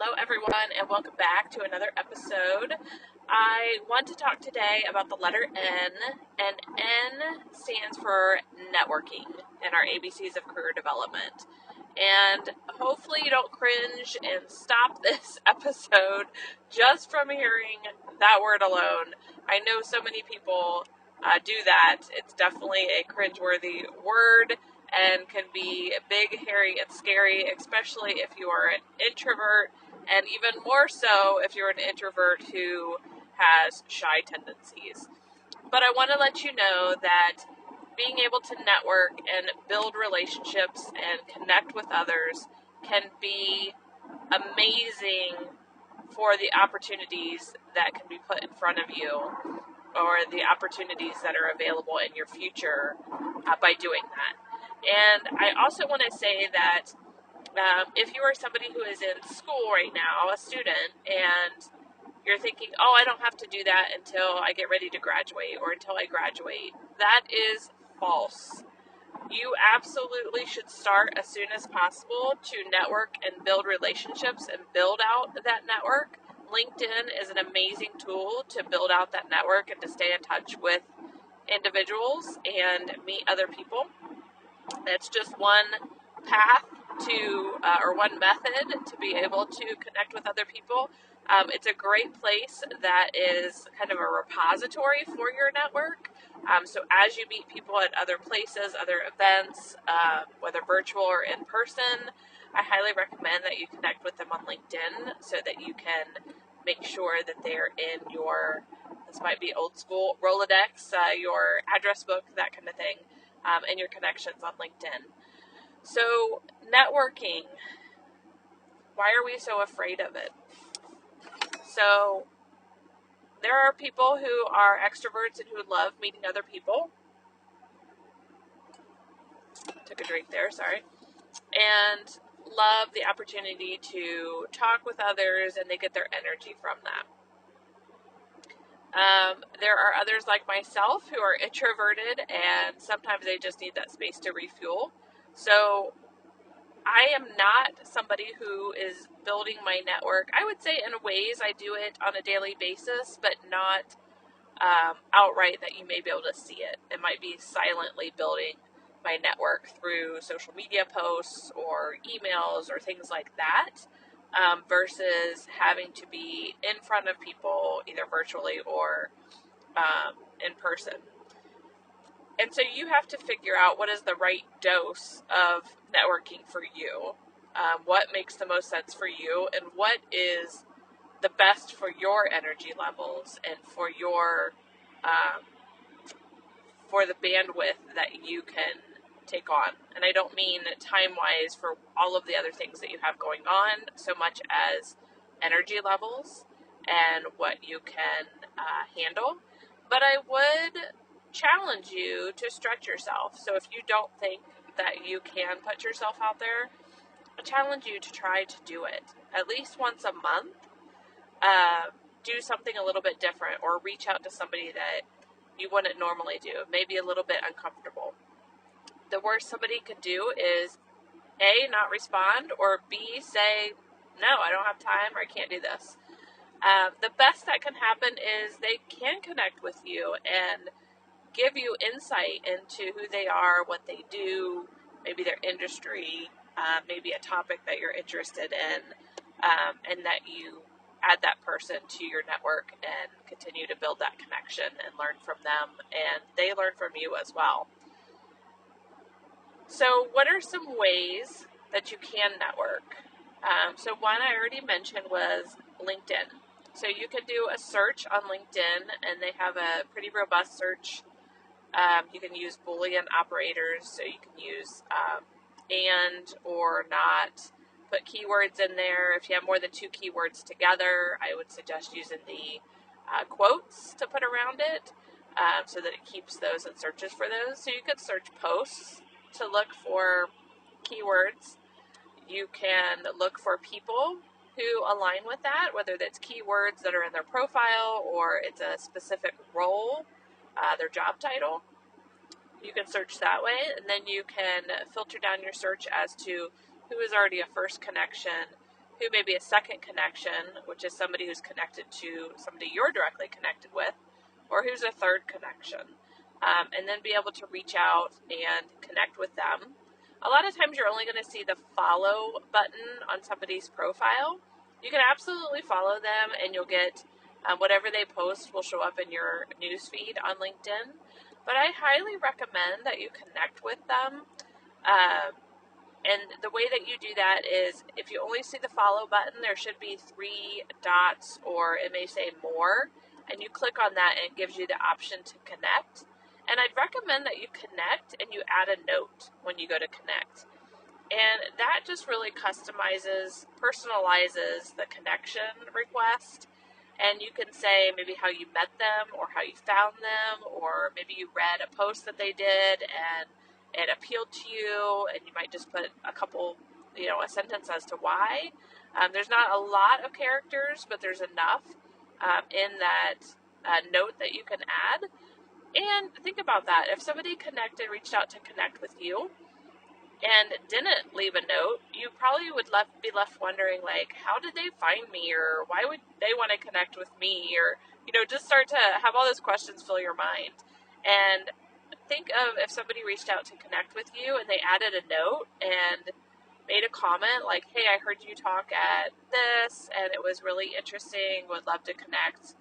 Hello, everyone, and welcome back to another episode. I want to talk today about the letter N, and N stands for networking in our ABCs of career development. And hopefully, you don't cringe and stop this episode just from hearing that word alone. I know so many people do that. It's definitely a cringeworthy word and can be big, hairy, and scary, especially if you are an introvert, and even more so if you're an introvert who has shy tendencies. But I want to let you know that being able to network and build relationships and connect with others can be amazing for the opportunities that can be put in front of you or the opportunities that are available in your future by doing that. And I also want to say that if you are somebody who is in school right now, a student, and you're thinking, oh, I don't have to do that until I get ready to graduate or until I graduate, that is false. You absolutely should start as soon as possible to network and build relationships and build out that network. LinkedIn is an amazing tool to build out that network and to stay in touch with individuals and meet other people. It's just one path to, or one method to be able to connect with other people. It's a great place that is kind of a repository for your network. So as you meet people at other places, other events, whether virtual or in person, I highly recommend that you connect with them on LinkedIn so that you can make sure that they're in your, this might be old school, Rolodex, your address book, that kind of thing, and your connections on LinkedIn. So networking, why are we so afraid of it? So there are people who are extroverts and who love meeting other people. Took a drink there, sorry. And love the opportunity to talk with others, and they get their energy from that. There are others like myself who are introverted, and sometimes they just need that space to refuel. So I am not somebody who is building my network. I would say in ways I do it on a daily basis, but not outright that you may be able to see it. It might be silently building my network through social media posts or emails or things like that, versus having to be in front of people either virtually or in person. And so you have to figure out what is the right dose of networking for you, what makes the most sense for you, and what is the best for your energy levels and for your for the bandwidth that you can take on. And I don't mean time-wise for all of the other things that you have going on, so much as energy levels and what you can handle. But I would challenge you to stretch yourself. So if you don't think that you can put yourself out there, I challenge you to try to do it at least once a month. Do something a little bit different, or reach out to somebody that you wouldn't normally do, maybe a little bit uncomfortable. The worst somebody could do is A, not respond, or B, say, no, I don't have time, or I can't do this. The best that can happen is they can connect with you and give you insight into who they are, what they do, maybe their industry, maybe a topic that you're interested in, and that you add that person to your network and continue to build that connection and learn from them, and they learn from you as well. So what are some ways that you can network? So one I already mentioned was LinkedIn. So you can do a search on LinkedIn, and they have a pretty robust search. You can use Boolean operators, so you can use and or not. Put keywords in there. If you have more than 2 keywords together, I would suggest using the quotes to put around it, so that it keeps those and searches for those. So you could search posts to look for keywords. You can look for people who align with that, whether that's keywords that are in their profile or it's a specific role, their job title. You can search that way, and then you can filter down your search as to who is already a first connection, who may be a second connection, which is somebody who's connected to somebody you're directly connected with, or who's a third connection. And then be able to reach out and connect with them. A lot of times you're only going to see the follow button on somebody's profile. You can absolutely follow them, and you'll get whatever they post will show up in your newsfeed on LinkedIn. But I highly recommend that you connect with them. And the way that you do that is, if you only see the follow button, there should be 3 dots, or it may say more, and you click on that and it gives you the option to connect. And I'd recommend that you connect and you add a note when you go to connect. And that just really customizes, personalizes the connection request. And you can say maybe how you met them, or how you found them, or maybe you read a post that they did and it appealed to you, and you might just put a couple, a sentence as to why. There's not a lot of characters, but there's enough in that note that you can add. And think about that. If somebody reached out to connect with you, and didn't leave a note, you probably would be left wondering, like, how did they find me, or why would they want to connect with me, or, just start to have all those questions fill your mind. And think of if somebody reached out to connect with you and they added a note and made a comment like, hey, I heard you talk at this and it was really interesting, would love to connect.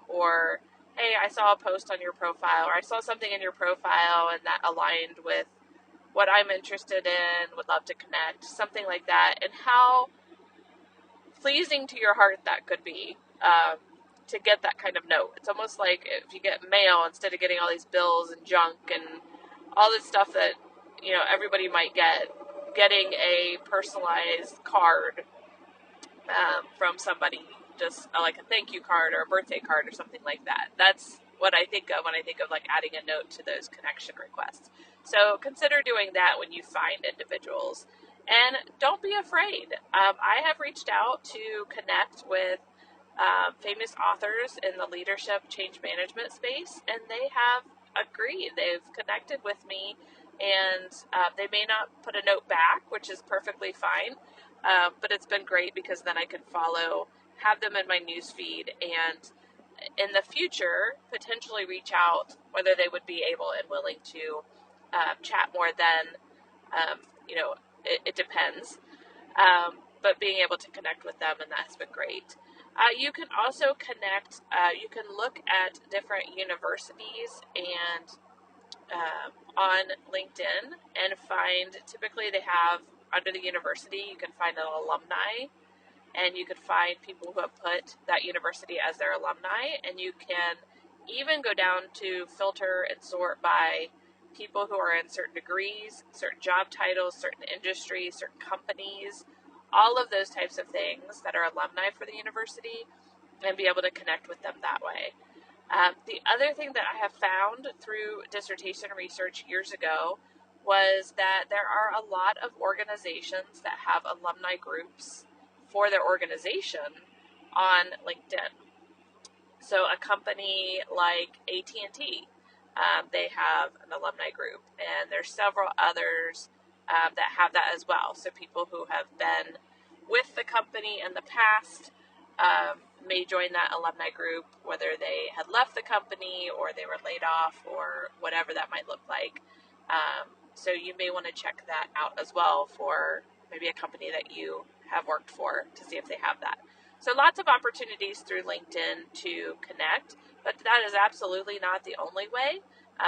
Or, hey, I saw a post on your profile, or I saw something in your profile and that aligned with what I'm interested in, would love to connect, something like that. And how pleasing to your heart that could be to get that kind of note. It's almost like if you get mail, instead of getting all these bills and junk and all this stuff that, everybody might get, getting a personalized card from somebody, just like a thank you card or a birthday card or something like that. That's what I think of when I think of like adding a note to those connection requests. So consider doing that when you find individuals. And don't be afraid. I have reached out to connect with famous authors in the leadership change management space, and they have agreed. They've connected with me, and they may not put a note back, which is perfectly fine, but it's been great because then I can have them in my newsfeed, and in the future, potentially reach out, whether they would be able and willing to chat more then, it depends. But being able to connect with them, and that's been great. You can also connect, you can look at different universities and on LinkedIn and find, typically they have, under the university, you can find an alumni, and you can find people who have put that university as their alumni, and you can even go down to filter and sort by people who are in certain degrees, certain job titles, certain industries, certain companies, all of those types of things that are alumni for the university, and be able to connect with them that way. The other thing that I have found through dissertation research years ago was that there are a lot of organizations that have alumni groups for their organization on LinkedIn. So a company like AT&T, they have an alumni group, and there's several others that have that as well. So people who have been with the company in the past may join that alumni group, whether they had left the company or they were laid off or whatever that might look like. So you may want to check that out as well for maybe a company that you have worked for to see if they have that. So lots of opportunities through LinkedIn to connect, but that is absolutely not the only way.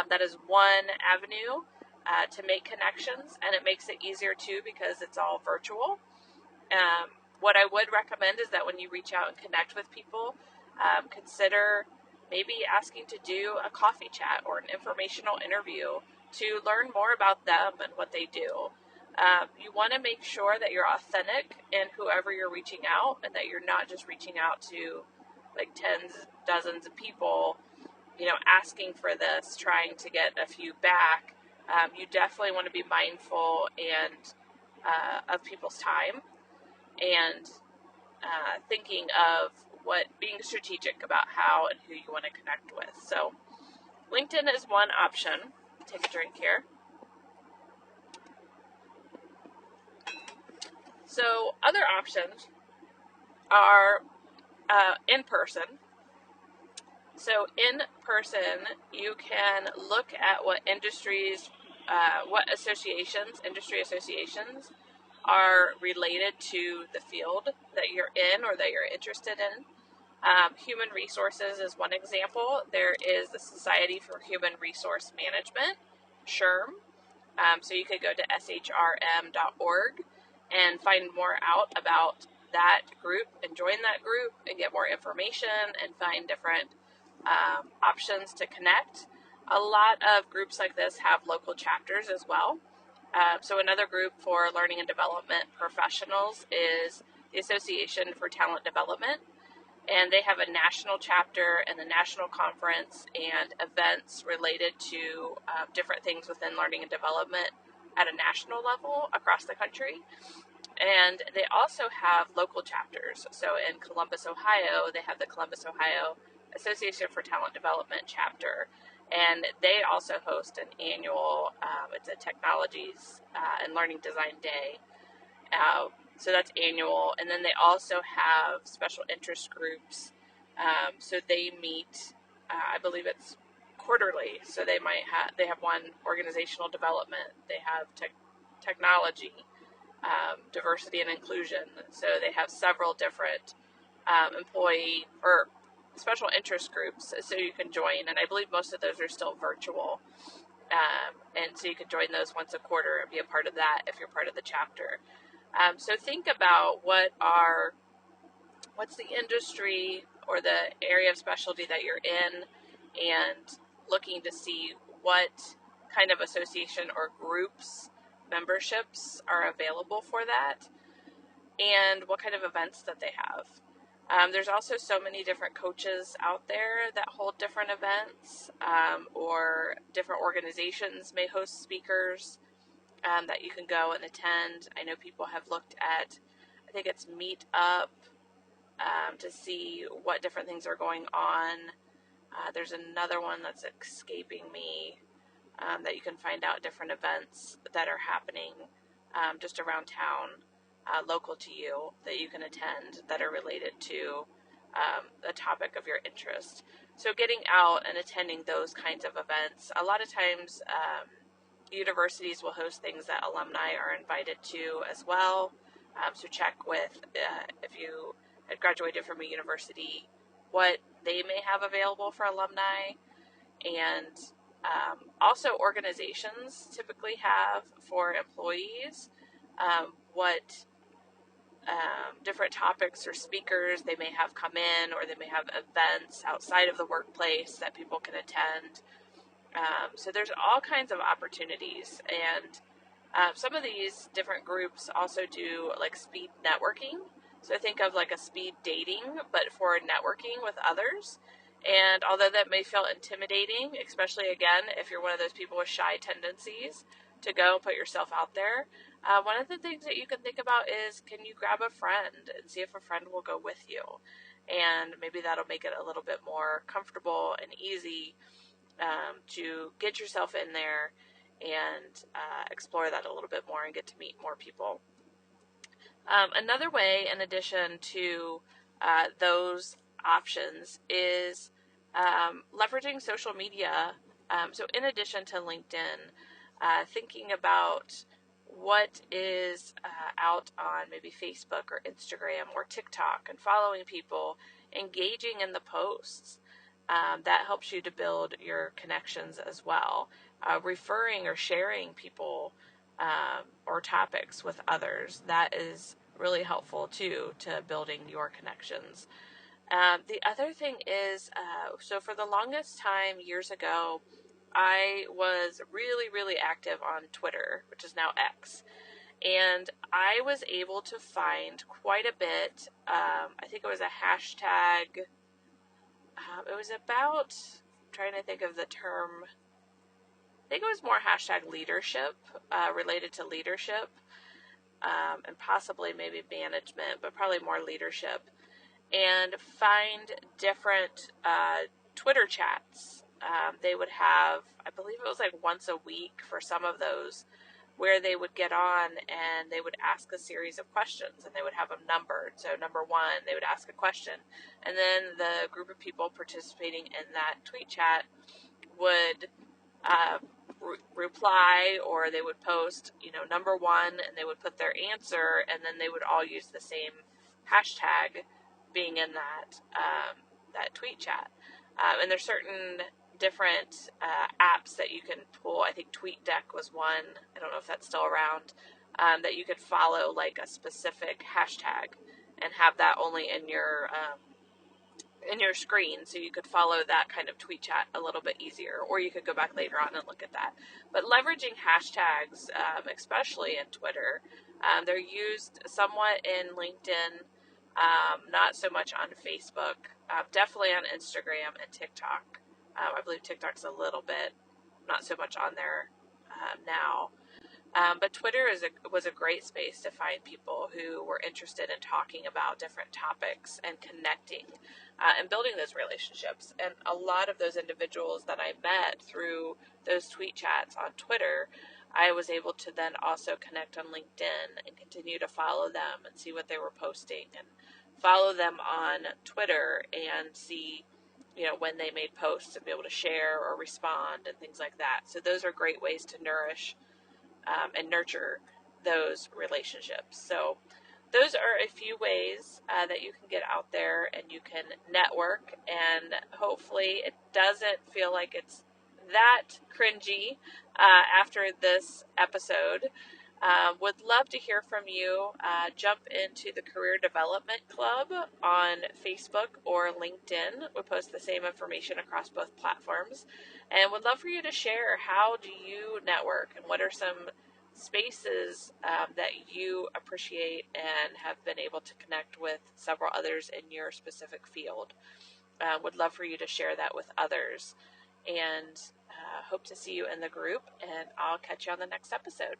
That is one avenue to make connections, and it makes it easier too because it's all virtual. What I would recommend is that when you reach out and connect with people, consider maybe asking to do a coffee chat or an informational interview to learn more about them and what they do. You want to make sure that you're authentic in whoever you're reaching out, and that you're not just reaching out to like dozens of people, asking for this, trying to get a few back. You definitely want to be mindful of people's time, and thinking of being strategic about how and who you want to connect with. So LinkedIn is one option. Take a drink here. So other options are in person. So in person, you can look at what industry associations are related to the field that you're in or that you're interested in. Human resources is one example. There is the Society for Human Resource Management, SHRM. So you could go to shrm.org and find more out about that group and join that group and get more information and find different options to connect. A lot of groups like this have local chapters as well. So another group for learning and development professionals is the Association for Talent Development, and they have a national chapter and a national conference and events related to different things within learning and development at a national level across the country. And they also have local chapters. So in Columbus, Ohio, they have the Columbus, Ohio Association for Talent Development chapter. And they also host an annual, it's a Technologies and Learning Design Day. So that's annual. And then they also have special interest groups. So they meet, I believe it's quarterly. So they have one organizational development. They have technology. Diversity and inclusion. So they have several different employee or special interest groups so you can join, and I believe most of those are still virtual. And so you can join those once a quarter and be a part of that if you're part of the chapter. So think about what's the industry or the area of specialty that you're in, and looking to see what kind of association or groups memberships are available for that, and what kind of events that they have. There's also so many different coaches out there that hold different events, or different organizations may host speakers that you can go and attend. I know people have looked at, I think it's Meetup, to see what different things are going on. There's another one that's escaping me, that you can find out different events that are happening just around town, local to you, that you can attend that are related to the topic of your interest. So getting out and attending those kinds of events. A lot of times universities will host things that alumni are invited to as well. So check with, if you had graduated from a university, what they may have available for alumni. And also organizations typically have for employees what different topics or speakers they may have come in, or they may have events outside of the workplace that people can attend. So there's all kinds of opportunities, and some of these different groups also do like speed networking. So think of like a speed dating, but for networking with others. And although that may feel intimidating, especially again, if you're one of those people with shy tendencies to go and put yourself out there, one of the things that you can think about is, can you grab a friend and see if a friend will go with you? And maybe that'll make it a little bit more comfortable and easy to get yourself in there and explore that a little bit more and get to meet more people. Another way, in addition to those options, is leveraging social media. So in addition to LinkedIn, thinking about what is out on maybe Facebook or Instagram or TikTok, and following people, engaging in the posts. That helps you to build your connections as well. Referring or sharing people or topics with others, that is really helpful too to building your connections. The other thing is, so for the longest time years ago, I was really, really active on Twitter, which is now X. And I was able to find quite a bit. I think it was a hashtag. It was about, I'm trying to think of the term. I think it was more hashtag leadership, related to leadership, and possibly maybe management, but probably more leadership. And find different Twitter chats. They would have, I believe it was like once a week for some of those, where they would get on and they would ask a series of questions, and they would have them numbered. So number one, they would ask a question, and then the group of people participating in that tweet chat would reply, or they would post, number one, and they would put their answer, and then they would all use the same hashtag being in that tweet chat. And there's certain different apps that you can pull. I think TweetDeck was one. I don't know if that's still around. That you could follow like a specific hashtag and have that only in your screen, so you could follow that kind of tweet chat a little bit easier, or you could go back later on and look at that. But leveraging hashtags, especially in Twitter, they're used somewhat in LinkedIn, not so much on Facebook, definitely on Instagram and TikTok. I believe TikTok's a little bit not so much on there now. But Twitter was a great space to find people who were interested in talking about different topics and connecting and building those relationships. And a lot of those individuals that I met through those tweet chats on Twitter, I was able to then also connect on LinkedIn and continue to follow them and see what they were posting, and follow them on Twitter and see when they made posts, and be able to share or respond and things like that. So those are great ways to nourish and nurture those relationships. So those are a few ways that you can get out there and you can network, and hopefully it doesn't feel like it's that cringy after this episode. Would love to hear from you. Jump into the Career Development Club on Facebook or LinkedIn. We post the same information across both platforms, and would love for you to share, how do you network, and what are some spaces that you appreciate and have been able to connect with several others in your specific field. Would love for you to share that with others, and hope to see you in the group, and I'll catch you on the next episode.